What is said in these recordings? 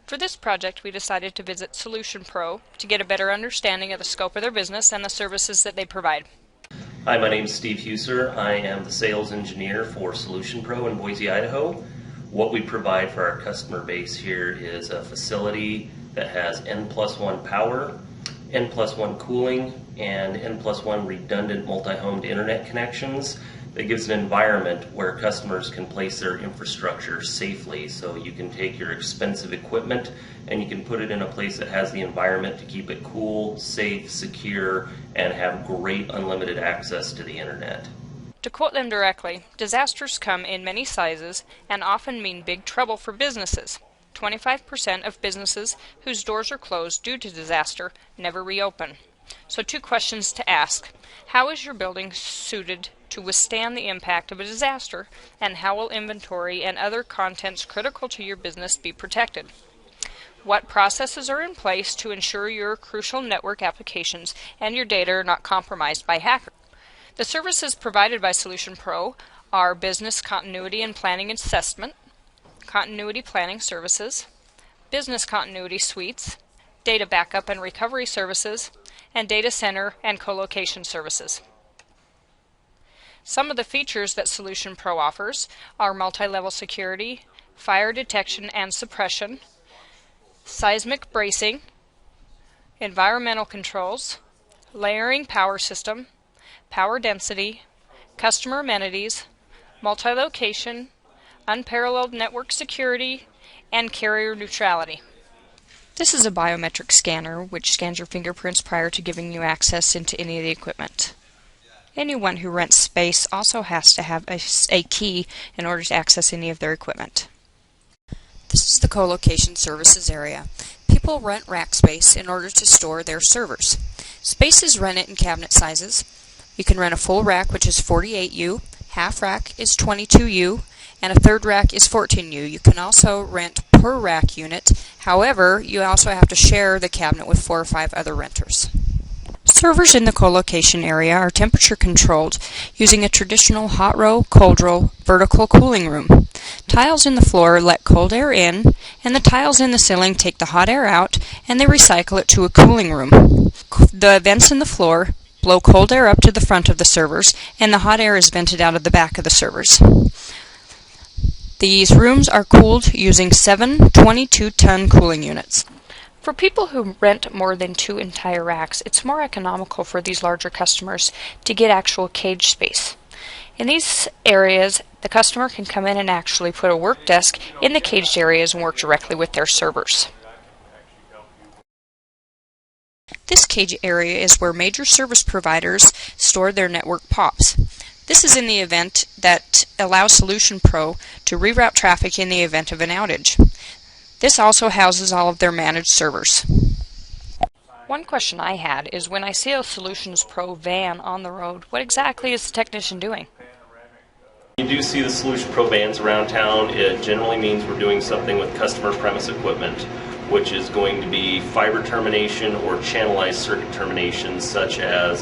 For this project, we decided to visit Solution Pro to get a better understanding of the scope of their business and the services that they provide. Hi, my name is Steve Huser. I am the sales engineer for Solution Pro in Boise, Idaho. What we provide for our customer base here is a facility that has N+1 power, N+1 cooling, and N+1 redundant multi-homed internet connections. That gives an environment where customers can place their infrastructure safely. So you can take your expensive equipment and you can put it in a place that has the environment to keep it cool, safe, secure, and have great unlimited access to the internet. To quote them directly, disasters come in many sizes and often mean big trouble for businesses. 25% of businesses whose doors are closed due to disaster never reopen. So 2 questions to ask. How is your building suited to withstand the impact of a disaster, and how will inventory and other contents critical to your business be protected? What processes are in place to ensure your crucial network applications and your data are not compromised by hackers? The services provided by Solution Pro are business continuity and planning assessment, continuity planning services, business continuity suites, data backup and recovery services, and data center and co-location services. Some of the features that Solution Pro offers are multi-level security, fire detection and suppression, seismic bracing, environmental controls, layering power system, power density, customer amenities, multi-location, unparalleled network security, and carrier neutrality. This is a biometric scanner which scans your fingerprints prior to giving you access into any of the equipment. Anyone who rents space also has to have a key in order to access any of their equipment. This is the co-location services area. People rent rack space in order to store their servers. Space is rented in cabinet sizes. You can rent a full rack, which is 48U, half rack is 22U, and a third rack is 14U. You can also rent per rack unit. However, you also have to share the cabinet with 4 or 5 other renters. Servers in the co-location area are temperature controlled using a traditional hot row, cold row, vertical cooling room. Tiles in the floor let cold air in, and the tiles in the ceiling take the hot air out, and they recycle it to a cooling room. The vents in the floor blow cold air up to the front of the servers, and the hot air is vented out of the back of the servers. These rooms are cooled using 7 22-ton cooling units. For people who rent more than 2 entire racks, it's more economical for these larger customers to get actual cage space. In these areas, the customer can come in and actually put a work desk in the caged areas and work directly with their servers. This cage area is where major service providers store their network POPs. This is in the event that allows Solution Pro to reroute traffic in the event of an outage. This also houses all of their managed servers. One question I had is when I see a Solutions Pro van on the road, what exactly is the technician doing? You do see the Solution Pro vans around town. It generally means we're doing something with customer premise equipment, which is going to be fiber termination or channelized circuit termination, such as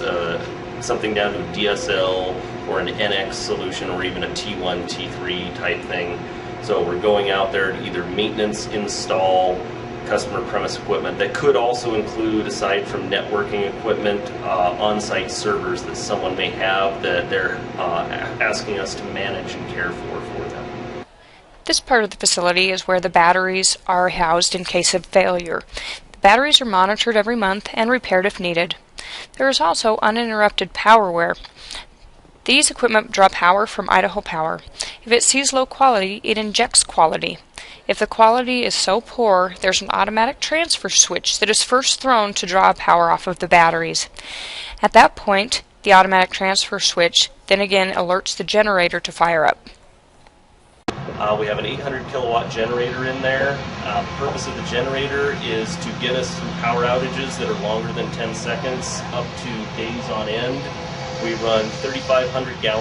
something down to a DSL or an NX solution or even a T1, T3 type thing. So we're going out there to either maintenance, install customer premise equipment. That could also include, aside from networking equipment, on-site servers that someone may have that they're asking us to manage and care for them. This part of the facility is where the batteries are housed in case of failure. The batteries are monitored every month and repaired if needed. There is also uninterrupted power wear. These equipment draw power from Idaho Power. If it sees low quality, it injects quality. If the quality is so poor, there's an automatic transfer switch that is first thrown to draw power off of the batteries. At that point, the automatic transfer switch then again alerts the generator to fire up. We have an 800 kilowatt generator in there. The purpose of the generator is to get us through power outages that are longer than 10 seconds up to days on end. We run 3,500 gallons